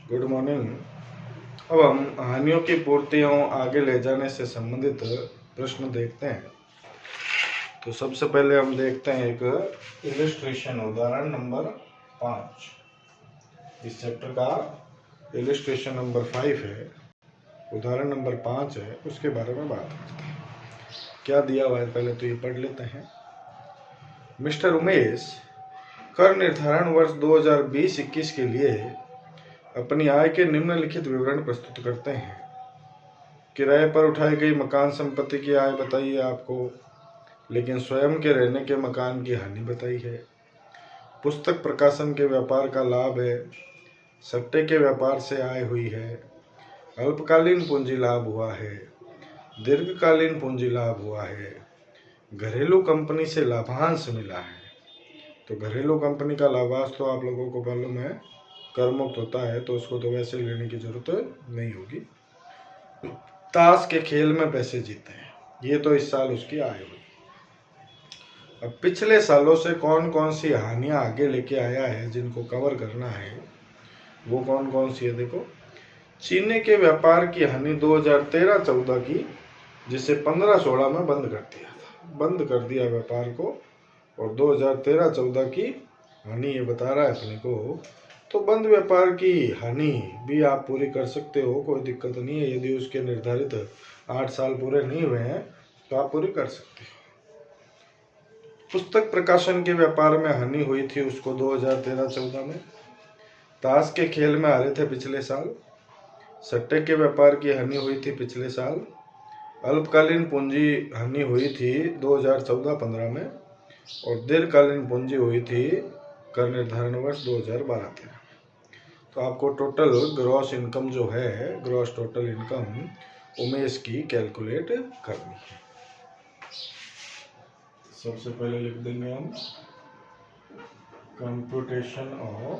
Good morning. अब हम हानियों की पूर्तियों आगे ले जाने से संबंधित प्रश्न देखते हैं। तो सबसे पहले हम देखते हैं एक इलिस्ट्रेशन, उदाहरण नंबर 5। इस चैप्टर का इलिस्ट्रेशन नंबर 5 है, उदाहरण नंबर 5 है, उसके बारे में बात करते हैं। क्या दिया हुआ है पहले तो ये पढ़ लेते हैं। मिस्टर उमेश कर निर्धारण वर्ष 2020-21 के लिए अपनी आय के निम्नलिखित विवरण प्रस्तुत करते हैं। किराए पर उठाई गई मकान संपत्ति की आय बताई है आपको, लेकिन स्वयं के रहने के मकान की हानि बताई है। पुस्तक प्रकाशन के व्यापार का लाभ है। सट्टे के व्यापार से आय हुई है। अल्पकालीन पूंजी लाभ हुआ है। दीर्घकालीन पूंजी लाभ हुआ है। घरेलू कंपनी से लाभांश मिला है। तो घरेलू कंपनी का लाभांश तो आप लोगों को मालूम है कर मुक्त होता है, तो उसको तो वैसे लेने की जरूरत नहीं होगी। ताश के खेल में पैसे जीते हैं, ये तो इस साल उसकी आय हुई। अब पिछले सालों से कौन कौन सी हानियां आगे लेके आया है जिनको कवर करना है, वो कौन कौन सी है देखो। चीनी के व्यापार की हानि 2013-14 की, जिसे 15-16 में बंद कर दिया व्यापार को, और 2013-14 की हानि ये बता रहा है अपने को। तो बंद व्यापार की हानि भी आप पूरी कर सकते हो, कोई दिक्कत नहीं है। यदि उसके निर्धारित 8 साल पूरे नहीं हुए हैं तो आप पूरी कर सकते हो। पुस्तक प्रकाशन के व्यापार में हानि हुई थी उसको 2013-14 में। ताश के खेल में हारे थे पिछले साल। सट्टे के व्यापार की हानि हुई थी पिछले साल। अल्पकालीन पूंजी हानि हुई थी 2014-15 में, और दीर्घकालीन पूंजी हुई थी कर निर्धारण वर्ष 2012-13। तो आपको टोटल ग्रॉस इनकम जो है, ग्रॉस टोटल इनकम उमेश की कैलकुलेट करनी है। सबसे पहले लिख देंगे हम computation of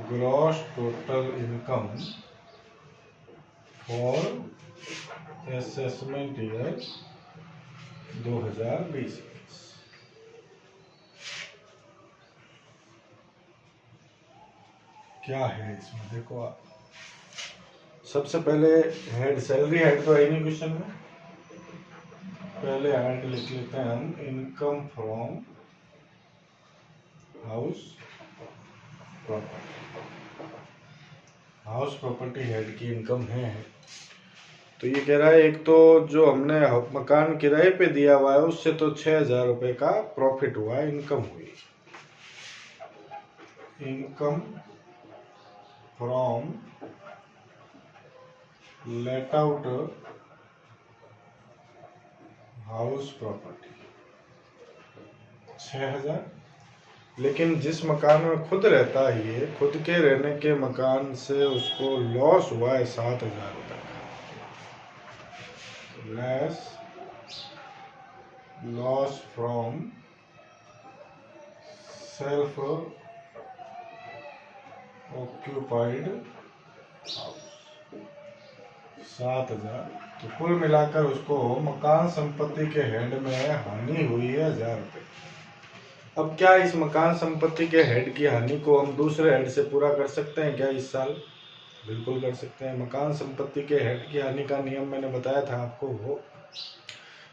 gross total income for assessment year 2020। क्या है इसमें देखो आप। सबसे पहले हेड, सैलरी हेड तो है नहीं क्वेश्चन में। पहले हेड लिख लेते हैं हम, income from house property. House property head की इनकम है। तो ये कह रहा है एक तो जो हमने मकान किराए पे दिया हुआ है उससे तो 6,000 रुपए का प्रॉफिट हुआ, इनकम हुई। Income from let out house property 6,000। लेकिन जिस मकान में खुद रहता है, ये खुद के रहने के मकान से उसको लॉस हुआ है 7,000 रुपए का। Less loss from self occupied house 7,000। तो कुल मिलाकर उसको मकान संपत्ति के हेड में हानि हुई है 1,000 रुपए। अब क्या इस मकान संपत्ति के हेड की हानि को हम दूसरे हेड से पूरा कर सकते हैं क्या इस साल? बिल्कुल कर सकते हैं। मकान संपत्ति के हेड की हानि का नियम मैंने बताया था आपको, वो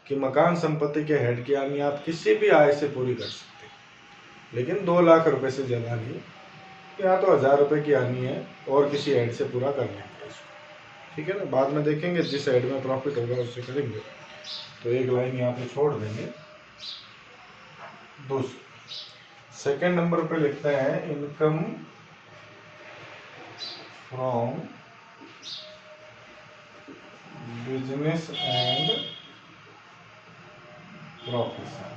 कि मकान संपत्ति के हेड की हानि आप किसी भी आय से पूरी कर सकते हैं, लेकिन 2 लाख रुपए से ज्यादा नहीं। यहाँ तो 1,000 रुपए की हानि है और किसी हेड से पूरा कर लेंगे इसको, ठीक है ना। बाद में देखेंगे जिस हेड में प्रॉफिट होगा उससे करेंगे। तो एक लाइन यहाँ पे छोड़ देंगे। दूसरा सेकेंड नंबर पे लिखते हैं income from business and profession.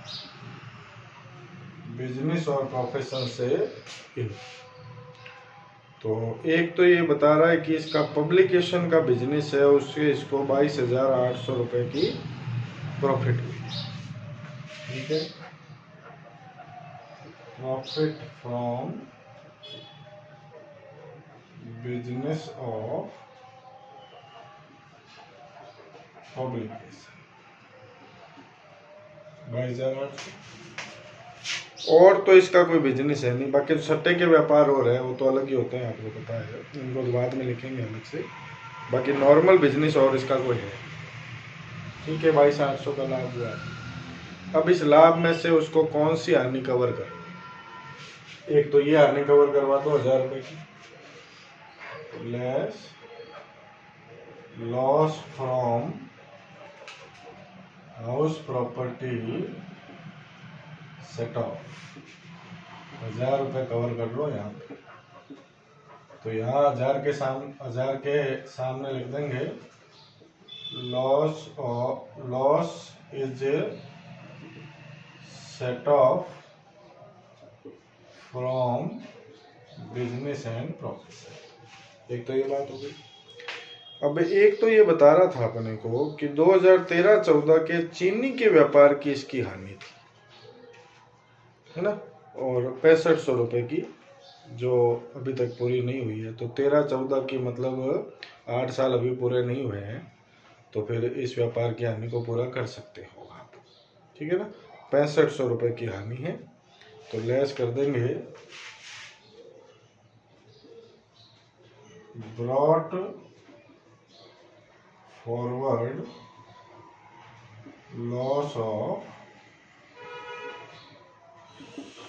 Business और प्रोफेशन से तो एक तो ये बता रहा है कि इसका पब्लिकेशन का बिजनेस है, उससे इसको 22,800 रुपए की प्रॉफिट हुई, ठीक है। Profit from business of publication 22,800। और तो इसका कोई बिजनेस है नहीं। बाकी सट्टे के व्यापार हो रहे हैं वो तो अलग ही होते हैं, आपको पता है, इनको तो बाद में लिखेंगे अलग से। बाकी नॉर्मल बिजनेस और इसका कोई है। ठीक है भाई, 700 का लाभ हुआ। अब इस लाभ में से उसको कौन सी हानि कवर कर, एक तो ये हानि कवर करवा दो 1000 रुपए की, less loss from house property set of, 1000 रुपए कवर कर लो यहाँ पे। तो यहाँ 1000 के सामने लिख देंगे loss is set of from business and profit. एक तो ये बात हो गई। अब एक तो ये बता रहा था अपने को कि 2013-14 के चीनी के व्यापार की इसकी हानि थी, है ना, और 6500 रुपए की जो अभी तक पूरी नहीं हुई है। तो 13-14 की मतलब 8 साल अभी पूरे नहीं हुए हैं, तो फिर इस व्यापार की हानि को पूरा कर सकते हो आप। ठीक है ना, 6500 रुपए की हानि है, तो लेस कर देंगे brought forward loss of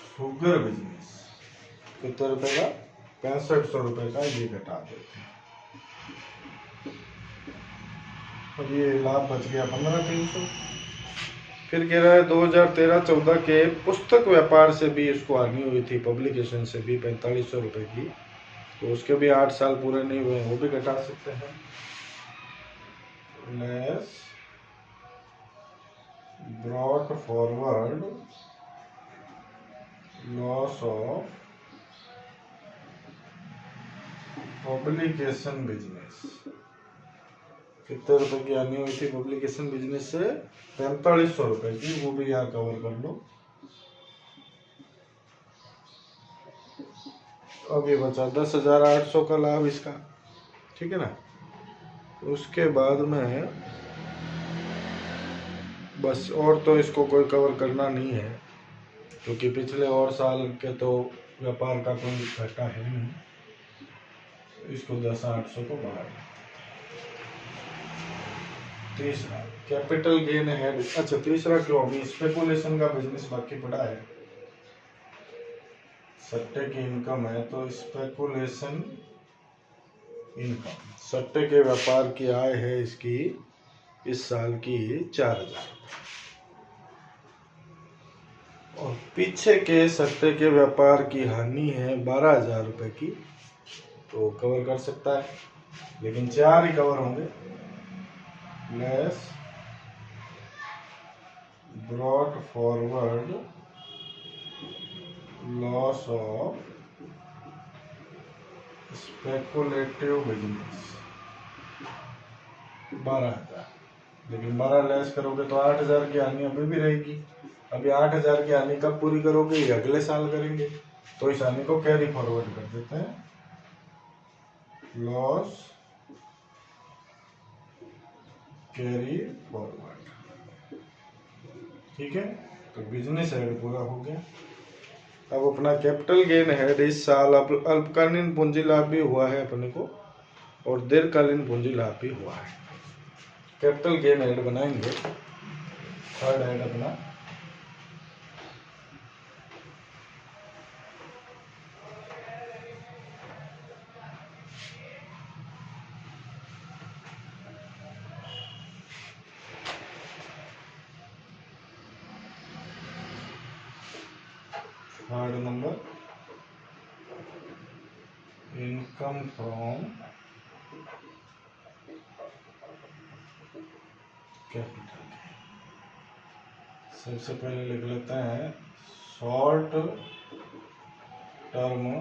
sugar business. कितने रुपए का, 6500 रुपए का, ये घटा देते हैं। अब ये लाभ बच गया 15300। फिर कह रहा है 2013-14 के पुस्तक व्यापार से भी इसको हानि हुई थी, पब्लिकेशन से भी 4500 रुपए की, तो उसके भी 8 साल पूरे नहीं हुए, वो भी घटा सकते हैं। Less brought forward loss of publication business. कितने रुपए की हानि हुई थी पब्लिकेशन बिजनेस से, 4500 रुपए की, वो भी यहाँ कवर कर लो। अब ये बचा 10,800 का लाभ इसका। ठीक है ना, उसके बाद में बस और तो इसको कोई कवर करना नहीं है, क्योंकि पिछले और साल के तो व्यापार का कोई घाटा है नहीं। इसको 10,800 को बढ़ा दें। तीसरा कैपिटल गेन है। अच्छा, तीसरा क्यों, अभी स्पेकुलेशन का बिजनेस बाकी पड़ा है, सट्टे की इनकम है, तो स्पेकुलेशन इनकम, सट्टे के व्यापार की आय है इसकी इस साल की 4000, और पीछे के सट्टे के व्यापार की हानि है 12000 रुपए की, तो कवर कर सकता है, लेकिन 4 ही कवर होंगे। Less brought forward loss of speculative business 12000, लेकिन 12 लेस करोगे तो 8000 की हानि अभी भी रहेगी। अभी 8000 की हानि कब पूरी करोगे, ये अगले साल करेंगे, तो इस हानि को कैरी फॉरवर्ड कर देते हैं, लॉस कैरी फॉरवर्ड। ठीक है, तो बिजनेस हेड पूरा हो गया। अब अपना कैपिटल गेन हेड इस साल अल्पकालीन पूंजी लाभ भी हुआ है अपने को, और दीर्घकालीन पूंजी लाभ भी हुआ है। कैपिटल गेन हेड बनाएंगे, थर्ड हेड अपना third number, income from capital. सबसे पहले लिख लेते हैं short term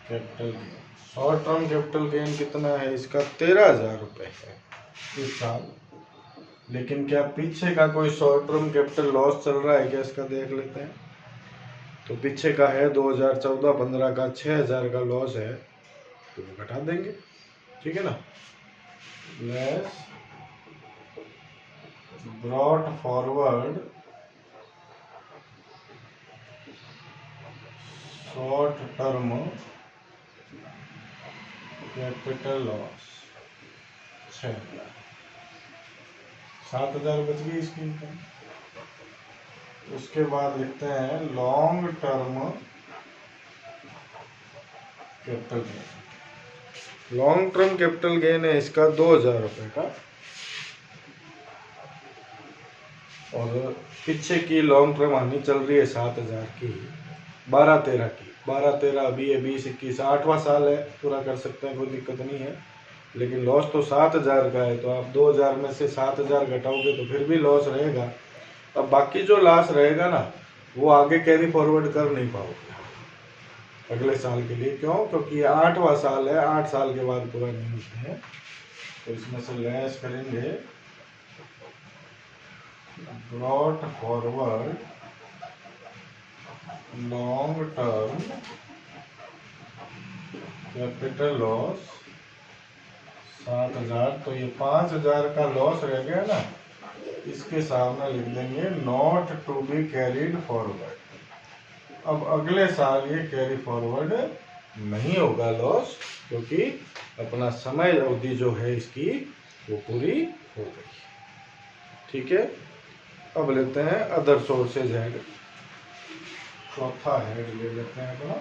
capital gain. Short term capital gain कितना है इसका, 13000 रुपए है इस साल। लेकिन क्या पीछे का कोई शॉर्ट टर्म कैपिटल लॉस चल रहा है क्या, इसका देख लेते हैं। तो पीछे का है 2014-15 का 6000 का लॉस है, तो वो घटा देंगे। ठीक है ना, less brought forward short term capital loss 6,000, 7,000 बच गई इसकी इनकम। उसके बाद लिखते हैं long term capital gain. Long term capital gain है इसका 2,000 रुपये का, और पीछे की लॉन्ग टर्म हानि चल रही है 7,000 की, 12-13 की, 12-13 अभी है, 20-21 8वां साल है, पूरा कर सकते हैं, कोई दिक्कत नहीं है। लेकिन लॉस तो 7,000 का है, तो आप 2,000 में से 7,000 घटाओगे तो फिर भी लॉस रहेगा। अब बाकी जो लॉस रहेगा ना, वो आगे कैरी फॉरवर्ड कर नहीं पाओगे अगले साल के लिए। क्यों? क्योंकि ये 8वां साल है, 8 साल के बाद पूरा नहीं होते हैं। तो इसमें से लेस करेंगे brought forward long term capital loss 7,000, तो ये 5,000 का लॉस रह गया ना, इसके सामने लिख देंगे not to be carried forward. अब अगले साल ये कैरी फॉरवर्ड नहीं होगा लॉस, क्योंकि अपना समय अवधि जो है इसकी वो पूरी हो गई। ठीक है, अब लेते हैं अदर सोर्सेज हेड, चौथा हेड ले लेते हैं अपना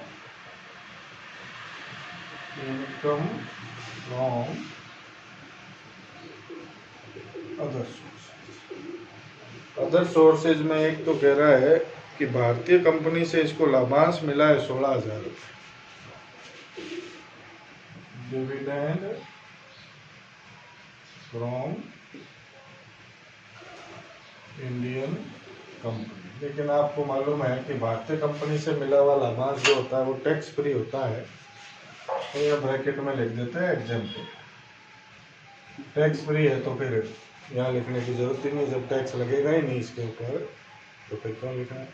income from other sources. Other sources में एक तो कह रहा है कि भारतीय कंपनी से इसको लाभांश मिला है 16,000 रुपये, डिविडेंड फ्रॉम इंडियन कंपनी। लेकिन आपको मालूम है कि भारतीय कंपनी से मिला हुआ लाभांश जो होता है वो टैक्स फ्री होता है, तो यह ब्रैकेट में लिख देते हैं एग्जाम्पल। टैक्स फ्री है तो फिर यहाँ लिखने की जरूरत ही नहीं, जब टैक्स लगेगा ही नहीं इसके ऊपर तो फिर क्यों लिखना है।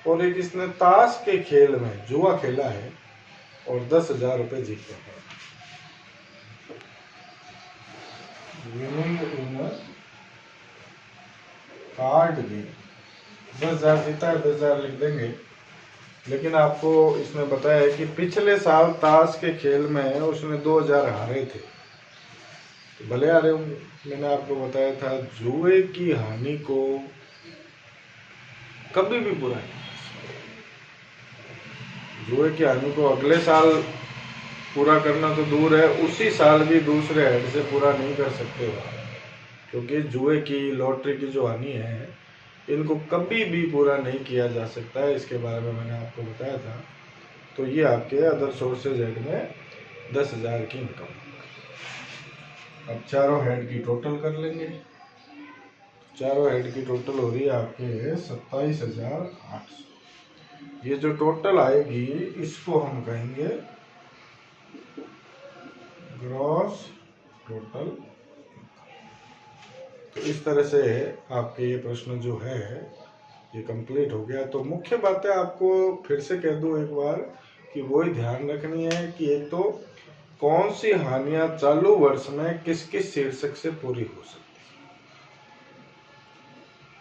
और एक इसने ताश के खेल में जुआ खेला है और 10,000 रुपये जीते हैं, विनिंग इन कार्ड गेम। 10,000 जीता है, 10,000 लिख देंगे। लेकिन आपको इसमें बताया है कि पिछले साल ताश के खेल में उसने 2,000 हारे थे, तो भले हारे होंगे। मैंने आपको बताया था जुए की हानि को कभी भी पूरा नहीं, जुए की हानि को अगले साल पूरा करना तो दूर है, उसी साल भी दूसरे हेड से पूरा नहीं कर सकते हो, क्योंकि जुए की लॉटरी की जो हानि है इनको कभी भी पूरा नहीं किया जा सकता है। इसके बारे में मैंने आपको बताया था। तो ये आपके अदर सोर्सेज हेड में 10,000 की इनकम। अब चारों हेड की टोटल कर लेंगे। चारों हेड की टोटल हो रही है आपके 27,800। ये जो टोटल आएगी इसको हम कहेंगे ग्रॉस टोटल। तो इस तरह से आपके ये प्रश्न जो है ये कंप्लीट हो गया। तो मुख्य बातें आपको फिर से कह दूं एक बार कि वही ध्यान रखनी है कि एक तो कौन सी हानियां चालू वर्ष में किस किस शीर्षक से पूरी हो सकती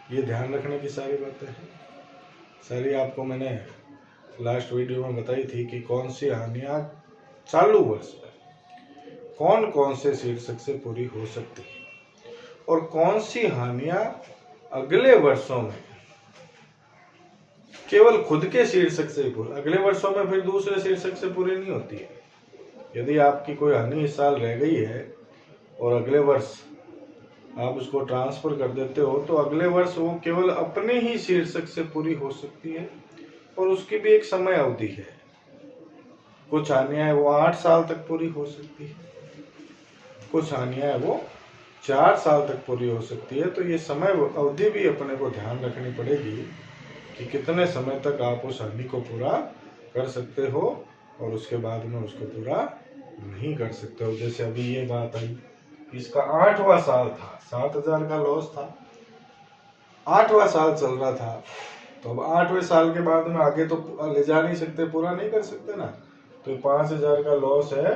है, ये ध्यान रखने की सारी बातें हैं। सारी आपको मैंने लास्ट वीडियो में बताई थी कि कौन सी हानियां चालू वर्ष में कौन कौन से शीर्षक से पूरी हो सकती है और कौन सी हानियां अगले वर्षों में केवल खुद के शीर्षक से पूरी, अगले वर्षों में फिर दूसरे शीर्षक से पूरी नहीं होती है। यदि आपकी कोई हानि इस साल रह गई है और अगले वर्ष आप उसको ट्रांसफर कर देते हो तो अगले वर्ष वो केवल अपने ही शीर्षक से पूरी हो सकती है, और उसकी भी एक समय अवधि है। कुछ हानियां वो 8 साल तक पूरी हो सकती है, कुछ हानियां वो 4 साल तक पूरी हो सकती है। तो ये समय अवधि भी अपने को ध्यान रखनी पड़ेगी कि कितने समय तक आप उस हानि को पूरा कर सकते हो और उसके बाद में उसको पूरा नहीं कर सकते हो। जैसे अभी ये बात आई, इसका 8वां साल था, 7,000 का लॉस था, 8वां साल चल रहा था, तो अब 8वें साल के बाद में आगे तो ले जा नहीं सकते, पूरा नहीं कर सकते ना। तो 5,000 का लॉस है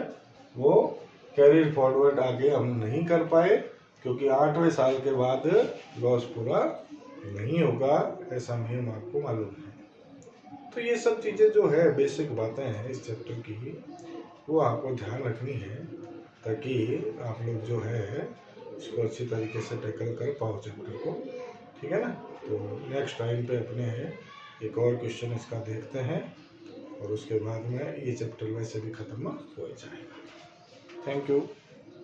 वो कैरी फॉरवर्ड आगे हम नहीं कर पाए, क्योंकि 8वें साल के बाद लॉस पूरा नहीं होगा, ऐसा नियम आपको मालूम है। तो ये सब चीज़ें जो है बेसिक बातें हैं इस चैप्टर की, वो आपको ध्यान रखनी है ताकि आप लोग जो है इसको अच्छी तरीके से टैकल कर पाओ चैप्टर को, ठीक है ना। तो नेक्स्ट टाइम पे अपने एक और क्वेश्चन इसका देखते हैं और उसके बाद में ये चैप्टर वैसे भी ख़त्म हो जाएगा। Thank you.